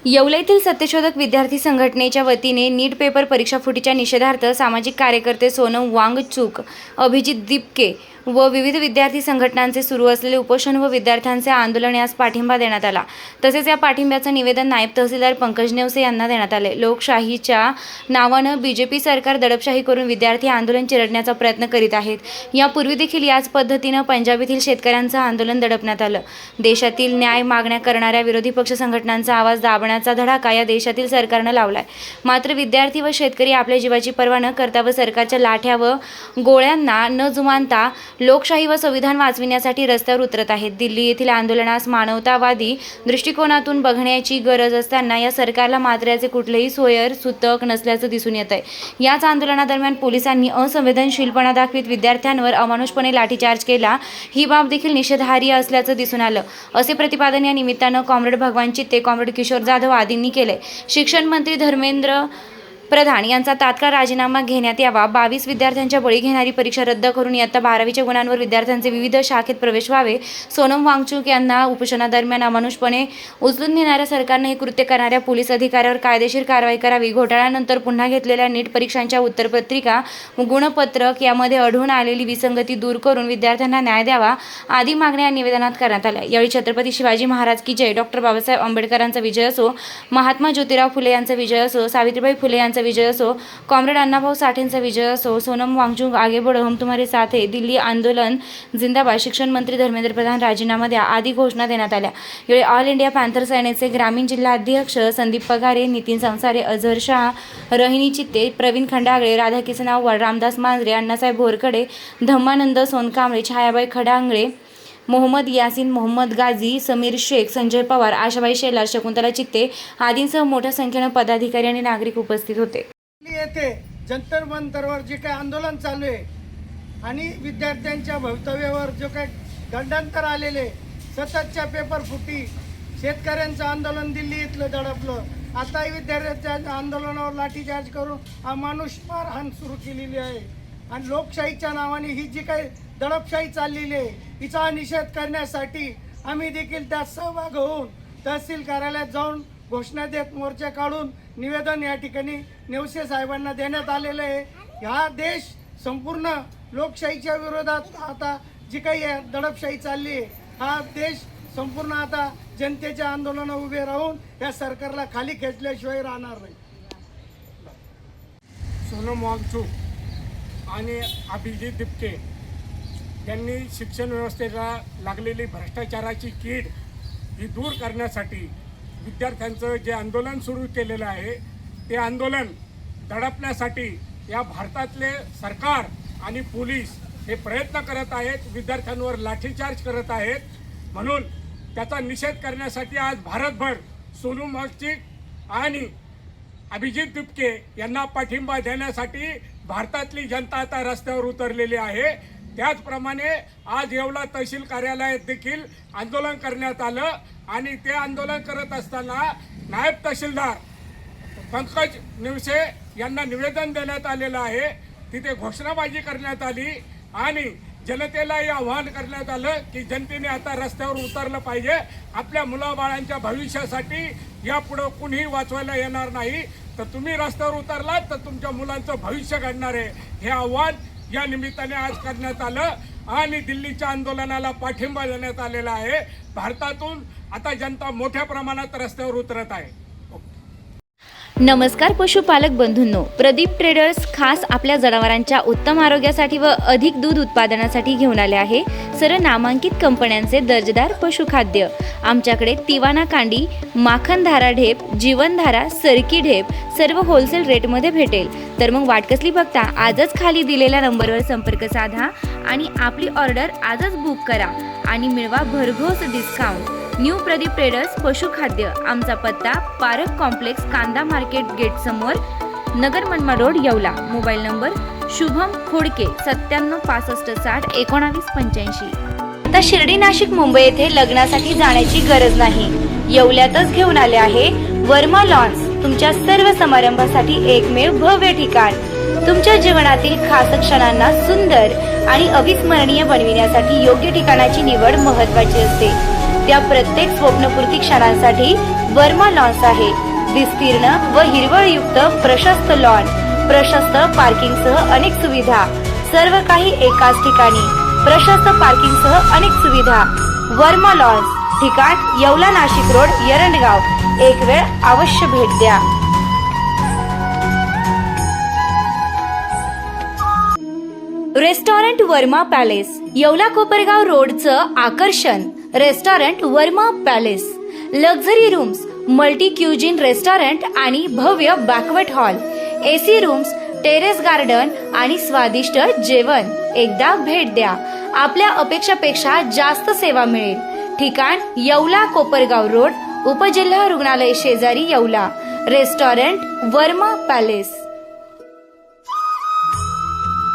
येवला येथील सत्यशोधक विद्यार्थी संघटनेच्या वतीने नीट पेपर परीक्षा फुटीच्या निषेधार्थ सामाजिक कार्यकर्ते सोनम वांगचूक, अभिजित दिपके व विविध विद्यार्थी संघटनांचे सुरू असलेले उपोषण व विद्यार्थ्यांचे आंदोलन यास पाठिंबा देण्यात आला। तसेच या पाठिंब्याचे निवेदन नायब तहसीलदार पंकज नेवसे यांना देण्यात आले। लोकशाहीच्या नावाने बीजेपी सरकार दडपशाही करून विद्यार्थी आंदोलन चिरडण्याचा प्रयत्न करीत आहेत। यापूर्वी देखील याच पद्धतीने पंजाब येथील शेतकऱ्यांचे आंदोलन दडपण्यात आलं। देशातील न्याय मागण्या करणाऱ्या विरोधी पक्ष संघटनांचा आवाज दाबण्याचा धडाका या देशातील सरकारने लावलाय। मात्र विद्यार्थी व शेतकरी आपल्या जीवाची पर्वा न करता व सरकारच्या लाठ्या व गोळ्यांना न जुमानता लोकशाही व संविधान वाचविण्यासाठी रस्त्यावर उतरत आहेत। दिल्ली येथील आंदोलनास मानवतावादी दृष्टिकोनातून बघण्याची गरज असताना या सरकारला मात्र याचे कुठलेही सोयर सूतक नसल्याचं दिसून येत आहे। याच आंदोलनादरम्यान पोलिसांनी असंवेदनशीलपणा दाखवित विद्यार्थ्यांवर अमानुषपणे लाठीचार्ज केला। ही बाब देखील निषेधार्ह असल्याचं दिसून आलं, असे प्रतिपादन या निमित्तानं कॉम्रेड भगवान चित्ते, कॉम्रेड किशोर जाधव आदींनी केले। शिक्षण मंत्री धर्मेंद्र प्रधान यांचा तात्काळ राजीनामा घेण्यात यावा। 22 विद्यार्थ्यांच्या बळी घेणारी परीक्षा रद्द करून इयत्ता 12वीच्या गुणांवर विद्यार्थ्यांचे विविध शाखेत प्रवेश व्हावे। सोनम वांगचूक यांना उपोषणादरम्यान अमानुषपणे उचलून नेणाऱ्या सरकारने हे कृत्य करणाऱ्या पोलीस अधिकाऱ्यावर कायदेशीर कारवाई करावी। घोटाळ्यानंतर पुन्हा घेतलेल्या नीट परीक्षांच्या उत्तरपत्रिका गुणपत्रक यामध्ये आढळून आलेली विसंगती दूर करून विद्यार्थ्यांना न्याय द्यावा आदी मागण्या निवेदनात करण्यात आल्या। यावेळी छत्रपती शिवाजी महाराज की जय, डॉक्टर बाबासाहेब आंबेडकरांचा विजय असो, महात्मा ज्योतिराव फुले यांचा विजय असो, सावित्रीबाई फुले यांचा विजय असो, कॉम्रेड अण्णाभाऊ साठेंचा विजय असो, सोनम वांगचूक आगे बढ़ो हम तुम्हारे साथ है, दिल्ली आंदोलन जिंदाबाद, शिक्षण मंत्री धर्मेंद्र प्रधान राजीनामा द्या आदी घोषणा देण्यात आल्या। यावेळी ऑल इंडिया पॅन्थर सेनेचे ग्रामीण जिल्हा अध्यक्ष संदीप पगारे, नितीन संसारे, अझर शाह, रोहिणी चित्ते, प्रवीण खंडागळे, राधाकिसन आव्हाड, रामदास मांजरे, अण्णासाहेब भोरकडे, धम्मानंद सोनकांबळे, छायाबाई खडांगळे, मोहम्मद यासीन, मोहम्मद गाझी, समीर शेख, संजय पवार, आशाबाई शेलार, शकुंतला चित्ते आदींसह मोठ्या संख्येने पदाधिकारी आणि नागरिक उपस्थित होते। येथे जंतर मंतरवर जे काही आंदोलन चालू आहे आणि विद्यार्थ्यांच्या भवितव्यावर जो काही गंडांतर आलेले, सततच्या पेपर फुटी, शेतकऱ्यांचं आंदोलन दिल्ली इथलं दडपलं, आताही विद्यार्थ्यांच्या आंदोलनावर लाठीचार्ज करून अमानुष मारहाण सुरू केलेली आहे आणि लोकशाहीच्या नावाने ही जी काही दडपशाही चाललेली आहे हिचा निषेध करण्यासाठी आम्ही देखील त्यात सहभाग होऊन तहसील कार्यालयात जाऊन घोषणा देत मोर्चा काढून निवेदन या ठिकाणी नेवसे साहेबांना देण्यात आलेलं आहे। हा देश संपूर्ण लोकशाहीच्या विरोधात आता जी काही दडपशाही चालली आहे, हा देश संपूर्ण आता जनतेच्या आंदोलनात उभे राहून या सरकारला खाली खेचल्याशिवाय राहणार नाही। सोनम वांगचूक आणि अभिजित दिपके यांनी शिक्षण व्यवस्थेला लागलेली भ्रष्टाचाराची कीड ही दूर करण्यासाठी विद्यार्थ्यांचं जे आंदोलन सुरू केलेलं आहे ते आंदोलन दडपण्यासाठी या भारतातले सरकार आणि पोलीस हे प्रयत्न करत आहेत, विद्यार्थ्यांवर लाठीचार्ज करत आहेत। म्हणून त्याचा निषेध करण्यासाठी आज भारतभर सोनम वांगचूक आणि अभिजित दिपके यांना पाठिंबा देण्यासाठी भारतातली जनता आता रस्त्यावर उतरलेली आहे। त्याचप्रमाणे आज येवला तहसील कार्यालयात देखील आंदोलन करण्यात आलं आणि ते आंदोलन करत असताना नायब तहसीलदार पंकज नेवसे यांना निवेदन देण्यात आलेलं आहे। तिथे घोषणाबाजी करण्यात आली आणि जनतेलाही आवाहन करण्यात आलं की जनतेने आता रस्त्यावर उतरलं पाहिजे। आपल्या मुलाबाळांच्या भविष्यासाठी यापुढे कुणीही वाचवायला येणार नाही, तर तुम्ही रस्त्यावर उतरलात तर तुमच्या मुलांचं भविष्य घडणार आहे, हे आव्हान या निमित्ताने आज करण्यात आलं आणि दिल्लीच्या आंदोलनाला पाठिंबा देण्यात आलेला आहे। भारतातून आता जनता मोठ्या प्रमाणात रस्त्यावर उतरत आहे। नमस्कार पशुपालक बंधूंनो, प्रदीप ट्रेडर्स खास आपल्या जनावरांच्या उत्तम आरोग्यासाठी व अधिक दूध उत्पादनासाठी घेऊन आले आहे सर्व नामांकित कंपन्यांचे दर्जेदार पशुखाद्य। आमच्याकडे तिवाना कांडी, माखनधारा ढेप, जीवनधारा, सरकी ढेप सर्व होलसेल रेटमध्ये भेटेल। तर मग वाट कसली बघता, आजच खाली दिलेल्या नंबरवर संपर्क साधा आणि आपली ऑर्डर आजच बुक करा आणि मिळवा भरघोस डिस्काउंट। न्यू प्रदीप ट्रेडर्स पशुखाद्य, आमचा पत्ता पारक कॉम्प्लेक्स, कांदा मार्केट गेट समोर, Nagar Manmad road, Yeola. Mobile number Shubham Khodke 97 65 60 19 85। आता शिर्डी, नाशिक, मुंबई येथे लग्नासाठी जाण्याची गरज नाही, येवल्यातच घेऊन आले आहे वर्मा लॉन्स, तुमच्या सर्व समारंभासाठी एकमेव भव्य ठिकाण। तुमच्या जीवनातील खास क्षणांना सुंदर आणि अविस्मरणीय बनविण्यासाठी योग्य ठिकाणाची निवड महत्त्वाची असते। त्या प्रत्येक स्वप्नपूर्ती क्षणांसाठी वर्मा लॉन्स आहे. विस्तीर्ण व हिरवळयुक्त प्रशस्त लॉन, प्रशस्त पार्किंगसह अनेक सुविधा, सर्व काही एकाच ठिकाणी. प्रशस्त पार्किंगसह अनेक सुविधा. वर्मा लॉन्स, ठिकाण येवला नाशिक रोड, एरंडगाव. एक वेळ अवश्य भेट द्या. रेस्टॉरंट वर्मा पॅलेस, येवला कोपरगाव रोडचं आकर्षण. Restaurant Verma palace, luxury rooms, multi cuisine restaurant आणि भव्य banquet hall, AC rooms, terrace garden आणि स्वादिष्ट जेवण. एकदा भेट द्या. आपल्या अपेक्षापेक्षा जास्त सेवा मिळेल. ठिकाण येवला कोपरगाव रोड, उपजिल्हा रुग्णालय शेजारी, येवला. Restaurant Verma palace.